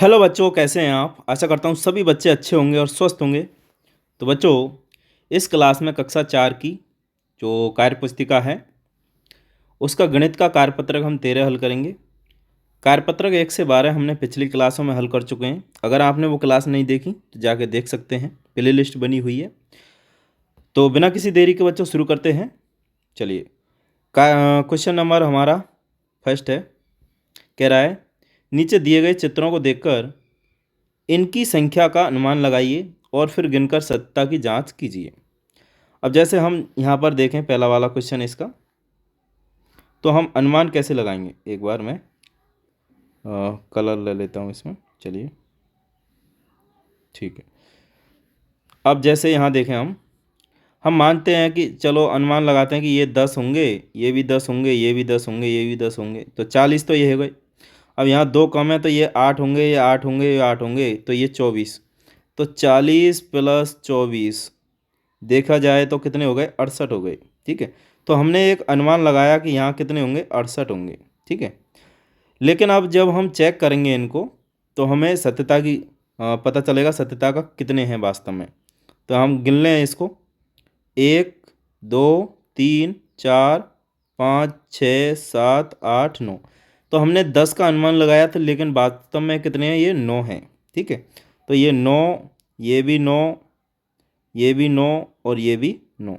Hello बच्चों, कैसे हैं आप। आशा करता हूँ सभी बच्चे अच्छे होंगे और स्वस्थ होंगे। तो बच्चों, इस क्लास में कक्षा 4 की जो कार्यपुस्तिका है उसका गणित का कार्यपत्रक हम 13 हल करेंगे। कार्यपत्रक 1 से 12 हमने पिछली क्लासों में हल कर चुके हैं। अगर आपने वो क्लास नहीं देखी तो जाके देख सकते हैं, प्ले लिस्ट बनी हुई है। तो बिना किसी देरी के बच्चों शुरू करते हैं। चलिए, क्वेश्चन नंबर हमारा फर्स्ट है। कह रहा है, नीचे दिए गए चित्रों को देखकर इनकी संख्या का अनुमान लगाइए और फिर गिनकर सत्यता की जांच कीजिए। अब जैसे हम यहाँ पर देखें, पहला वाला क्वेश्चन इसका, तो हम अनुमान कैसे लगाएंगे। एक बार मैं कलर ले लेता हूँ इसमें। चलिए, ठीक है। अब जैसे यहाँ देखें, हम मानते हैं कि चलो अनुमान लगाते हैं कि ये 10 होंगे, ये भी 10 होंगे, ये भी 10 होंगे, ये भी 10 होंगे, तो 40 तो ये हो गए। अब यहाँ 2 कम है तो ये 8 होंगे, ये 8 होंगे, ये 8 होंगे, तो ये 24। तो 40 प्लस 24 देखा जाए तो कितने हो गए, 68 हो गए। ठीक है, तो हमने एक अनुमान लगाया कि यहाँ कितने होंगे, 68 होंगे। ठीक है, लेकिन अब जब हम चेक करेंगे इनको तो हमें सत्यता की पता चलेगा सत्यता का कितने हैं वास्तव में। तो हम गिन लें इसको, 1 2 3 4 5 6 7 8 9। तो हमने 10 का अनुमान लगाया था, लेकिन वास्तव में कितने हैं, ये 9 हैं। ठीक है, तो ये 9, ये भी 9, ये भी 9 और ये भी 9।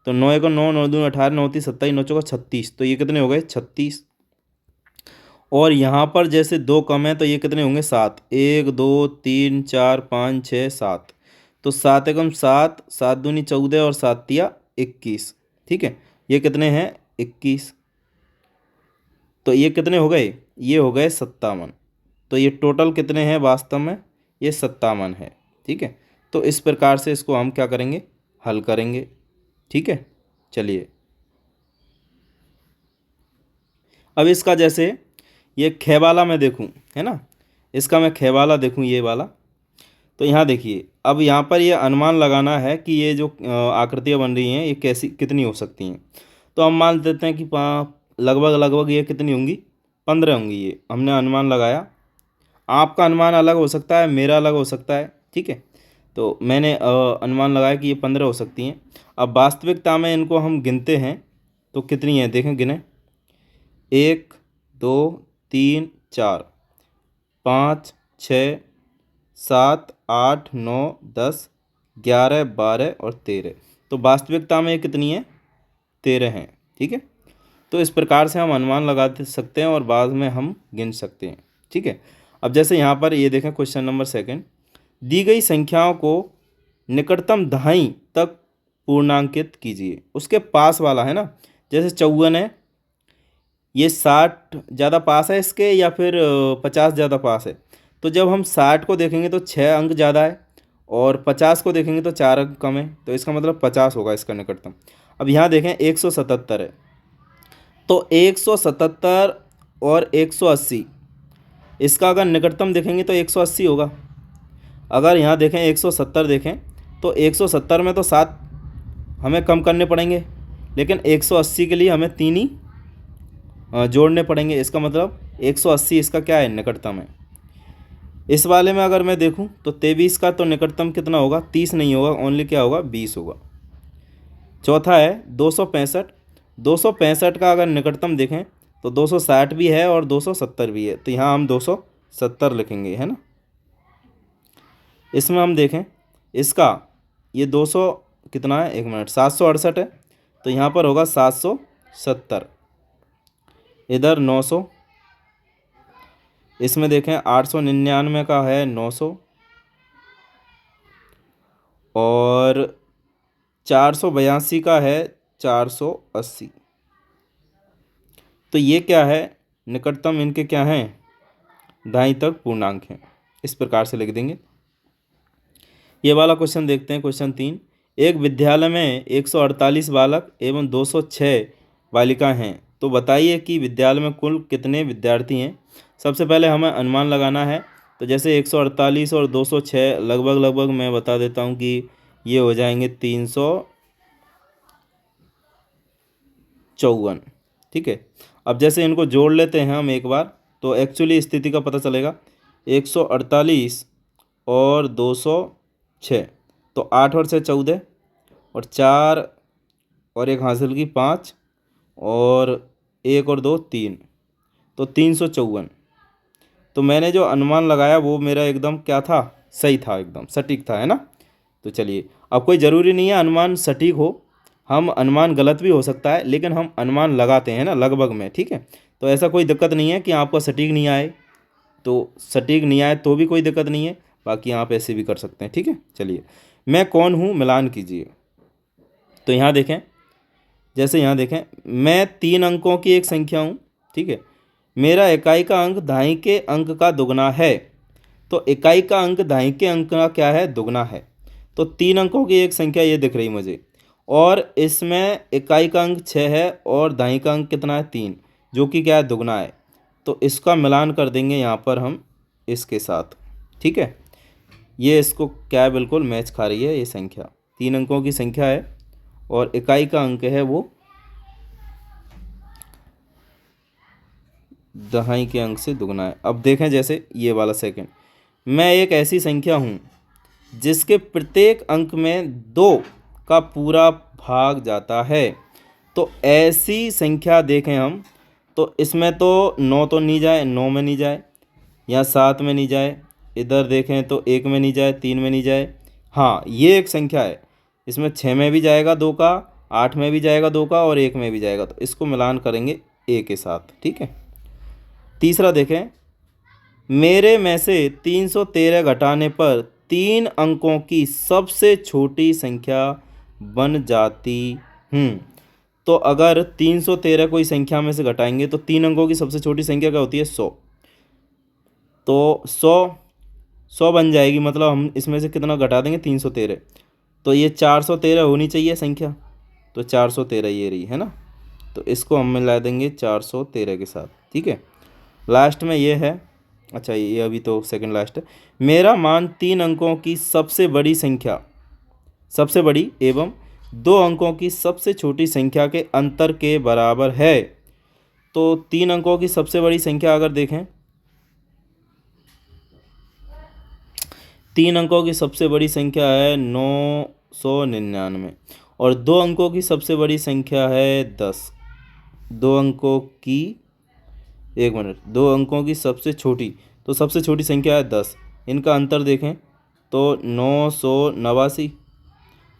तो 9 1 9, 9 2 18, 9 3 27, 9 4 36। तो ये कितने हो गए, 36। और यहाँ पर जैसे 2 कम है तो ये कितने होंगे, 7। 1 2 3 4 5 6 7। तो 7 एकम 7, 7 दूनी 14 और 7 तिया 21। ठीक है, ये कितने हैं, 21। तो ये कितने हो गए, ये हो गए 57। तो ये टोटल कितने हैं वास्तव में, ये 57 है। ठीक है, तो इस प्रकार से इसको हम क्या करेंगे, हल करेंगे। ठीक है, चलिए। अब इसका जैसे ये खे वाला मैं देखूं, है ना, इसका मैं खे वाला देखूं, ये वाला। तो यहाँ देखिए, अब यहाँ पर ये अनुमान लगाना है कि ये जो आकृतियाँ बन रही हैं ये कैसी कितनी हो सकती हैं। तो हम मान लेते हैं कि लगभग लगभग ये कितनी होंगी, 15 होंगी। ये हमने अनुमान लगाया। आपका अनुमान अलग हो सकता है, मेरा अलग हो सकता है। ठीक है, तो मैंने अनुमान लगाया कि ये 15 हो सकती हैं। अब वास्तविकता में इनको हम गिनते हैं तो कितनी हैं, देखें गिने, 1 2 3 4 5 6 7 8 9 10 11 12 और 13। तो वास्तविकता में ये कितनी है, 13 हैं। ठीक है, तो इस प्रकार से हम अनुमान लगा सकते हैं और बाद में हम गिन सकते हैं। ठीक है, अब जैसे यहाँ पर ये देखें, क्वेश्चन नंबर सेकंड, दी गई संख्याओं को निकटतम दहाई तक पूर्णांकित कीजिए। उसके पास वाला है ना, जैसे 54 है, ये 60 ज़्यादा पास है इसके या फिर 50 ज़्यादा पास है। तो जब हम 60 को देखेंगे तो 6 अंक ज़्यादा है, और 50 को देखेंगे तो 4 अंक कम है। तो इसका मतलब 50 होगा इसका निकटतम। अब यहाँ देखें, 177 है, तो 177 और 180, इसका अगर निकटतम देखेंगे तो 180 होगा। अगर यहाँ देखें 170 देखें, तो 170 में तो 7 हमें कम करने पड़ेंगे, लेकिन 180 के लिए हमें 3 ही जोड़ने पड़ेंगे। इसका मतलब 180 इसका क्या है, निकटतम है। इस वाले में अगर मैं देखूं तो 23 का तो निकटतम कितना होगा, 30 नहीं होगा, ओनली क्या होगा, 20 होगा। चौथा है 265। 265 का अगर निकटतम देखें तो 260 भी है और 270 भी है। तो यहाँ हम 270 लिखेंगे, है ना। इसमें हम देखें इसका, ये 200 कितना है, एक मिनट, 768 है, तो यहाँ पर होगा 770। इधर 900, इसमें देखें 899 का है 900, और 482 का है 480। तो ये क्या है, निकटतम इनके क्या हैं, दाईं तक पूर्णांक हैं। इस प्रकार से लिख देंगे। ये वाला क्वेश्चन देखते हैं, क्वेश्चन 3। एक विद्यालय में 148 बालक एवं 206 बालिकाएं हैं, तो बताइए कि विद्यालय में कुल कितने विद्यार्थी हैं। सबसे पहले हमें अनुमान लगाना है। तो जैसे 148 और 206 लगभग लगभग मैं बता देता हूँ कि ये हो जाएंगे 354। ठीक है, अब जैसे इनको जोड़ लेते हैं हम एक बार, तो एक्चुअली स्थिति का पता चलेगा। 148 और 206, तो 8 और 6 14 और 4 और 1 हासिल की 5 और 1 और 2 3, तो 354। तो मैंने जो अनुमान लगाया वो मेरा एकदम क्या था, सही था, एकदम सटीक था, है ना। तो चलिए, अब कोई ज़रूरी नहीं है अनुमान सटीक हो, हम अनुमान गलत भी हो सकता है, लेकिन हम अनुमान लगाते हैं ना लगभग में, ठीक है। तो ऐसा कोई दिक्कत नहीं है कि आपको सटीक नहीं आए, तो सटीक नहीं आए तो भी कोई दिक्कत नहीं है, बाकी आप ऐसे भी कर सकते हैं, ठीक है। चलिए, मैं कौन हूँ मिलान कीजिए। तो यहाँ देखें, जैसे यहाँ देखें, मैं 3 अंकों की एक संख्या हूँ, ठीक है। मेरा इकाई का अंक दाईं के अंक का दुगना है, तो इकाई का अंक दाईं के अंक का क्या है, दुगना है। तो 3 अंकों की एक संख्या ये दिख रही मुझे, और इसमें इकाई का अंक 6 है और दाईं का अंक कितना है, 3, जो कि क्या है, दुगना है। तो इसका मिलान कर देंगे यहाँ पर हम इसके साथ, ठीक है। ये इसको क्या है, बिल्कुल मैच खा रही है ये संख्या, 3 अंकों की संख्या है और इकाई का अंक है वो दहाई के अंक से दुगना है। अब देखें जैसे ये वाला सेकंड, मैं एक ऐसी संख्या हूँ जिसके प्रत्येक अंक में 2 का पूरा भाग जाता है। तो ऐसी संख्या देखें हम, तो इसमें तो 9 तो नहीं जाए, 9 में नहीं जाए, या 7 में नहीं जाए, इधर देखें तो 1 में नहीं जाए, 3 में नहीं जाए। हाँ, ये एक संख्या है, इसमें 6 में भी जाएगा 2 का, 8 में भी जाएगा 2 का और 1 में भी जाएगा, तो इसको मिलान करेंगे ए के साथ, ठीक है। तीसरा देखें, मेरे में से 313 घटाने पर 3 अंकों की सबसे छोटी संख्या बन जाती हूँ। तो अगर 313 कोई संख्या में से घटाएंगे तो 3 अंकों की सबसे छोटी संख्या क्या होती है, 100। तो 100 बन जाएगी, मतलब हम इसमें से कितना घटा देंगे, 313, तो ये 413 होनी चाहिए संख्या, तो 413 ये रही, है ना। तो इसको हम मिला देंगे 413 के साथ, ठीक है। लास्ट में ये है, अच्छा ये अभी तो सेकंड लास्ट है, मेरा मान 3 अंकों की सबसे बड़ी संख्या, सबसे बड़ी एवं 2 अंकों की सबसे छोटी संख्या के अंतर के बराबर है। तो 3 अंकों की सबसे बड़ी संख्या अगर देखें, 3 अंकों की सबसे बड़ी संख्या है 999 और 2 अंकों की सबसे बड़ी संख्या है 10। 2 अंकों की, 1 मिनट, 2 अंकों की सबसे छोटी, तो सबसे छोटी संख्या है 10, इनका अंतर देखें तो 989,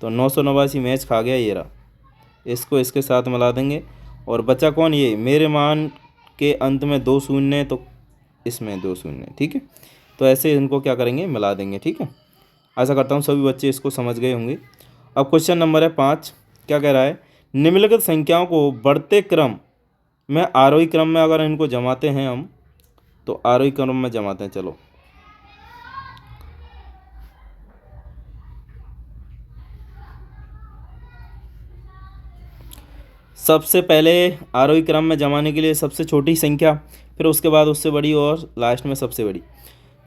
तो 989 मैच खा गया, ये रहा, इसको इसके साथ मिला देंगे और बचा कौन, ये मेरे मान के अंत में 2 शून्य, तो इसमें 2 शून्य, ठीक है। तो ऐसे इनको क्या करेंगे, मिला देंगे, ठीक है। आशा करता हूँ सभी बच्चे इसको समझ गए होंगे। अब क्वेश्चन नंबर है 5, क्या कह रहा है, निम्नलिखित संख्याओं को बढ़ते क्रम में आरोही क्रम में अगर इनको जमाते हैं हम, तो आरोही क्रम में जमाते हैं, चलो। सबसे पहले आरोही क्रम में जमाने के लिए सबसे छोटी संख्या, फिर उसके बाद उससे बड़ी और लास्ट में सबसे बड़ी।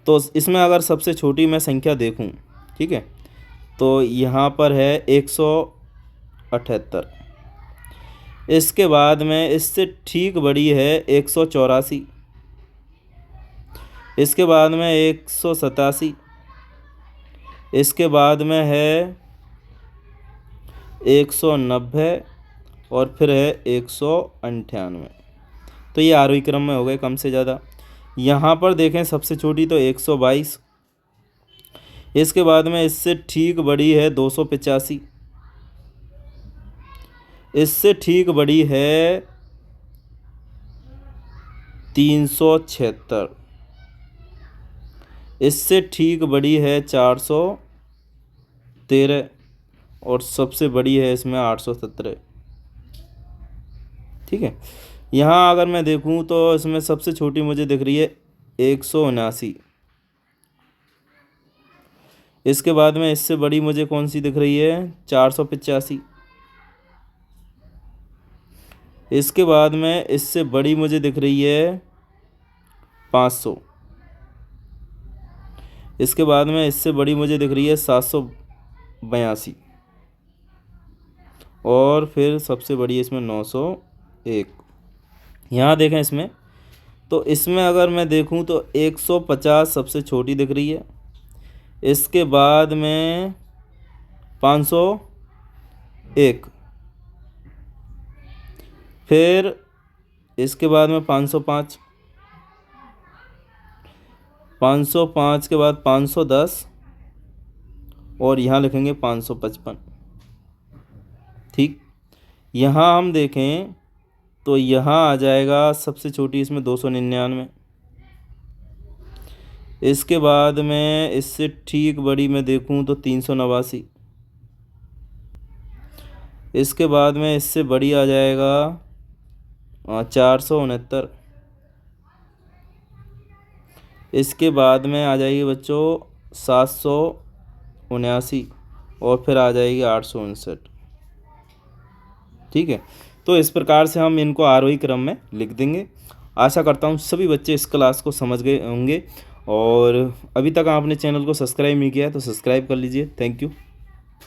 तो इसमें अगर सबसे छोटी मैं संख्या देखूं, ठीक है, तो यहाँ पर है 178, इसके बाद में इससे ठीक बड़ी है 184, इसके बाद में 187, इसके बाद में है 190 और फिर है 198। तो ये आरोही क्रम में हो गए कम से ज़्यादा। यहाँ पर देखें सबसे छोटी तो 122, इसके बाद में इससे ठीक बड़ी है 285, इससे ठीक बड़ी है 376, इससे ठीक बड़ी है 413 और सबसे बड़ी है इसमें 817, ठीक है। यहाँ अगर मैं देखूँ तो इसमें सबसे छोटी मुझे दिख रही है 179, इसके बाद में इससे बड़ी मुझे कौन सी दिख रही है, 485, इसके बाद में इससे बड़ी मुझे दिख रही है 500, इसके बाद में इससे बड़ी मुझे दिख रही है 782 और फिर सबसे बड़ी इसमें 901। यहाँ देखें इसमें तो इसमें अगर मैं देखूं तो 150 सबसे छोटी दिख रही है, इसके बाद में 501, फिर इसके बाद में 505, 505 के बाद 510 और यहाँ लिखेंगे 555। ठीक, यहाँ हम देखें तो यहाँ आ जाएगा सबसे छोटी इसमें 299, इसके बाद में इससे ठीक बड़ी मैं देखूँ तो 389, इसके बाद में इससे बड़ी आ जाएगा 469, इसके बाद में आ जाएगी बच्चों 779 और फिर आ जाएगी 859। ठीक है, तो इस प्रकार से हम इनको आरोही क्रम में लिख देंगे। आशा करता हूँ सभी बच्चे इस क्लास को समझ गए होंगे, और अभी तक आपने चैनल को सब्सक्राइब नहीं किया है तो सब्सक्राइब कर लीजिए। Thank you.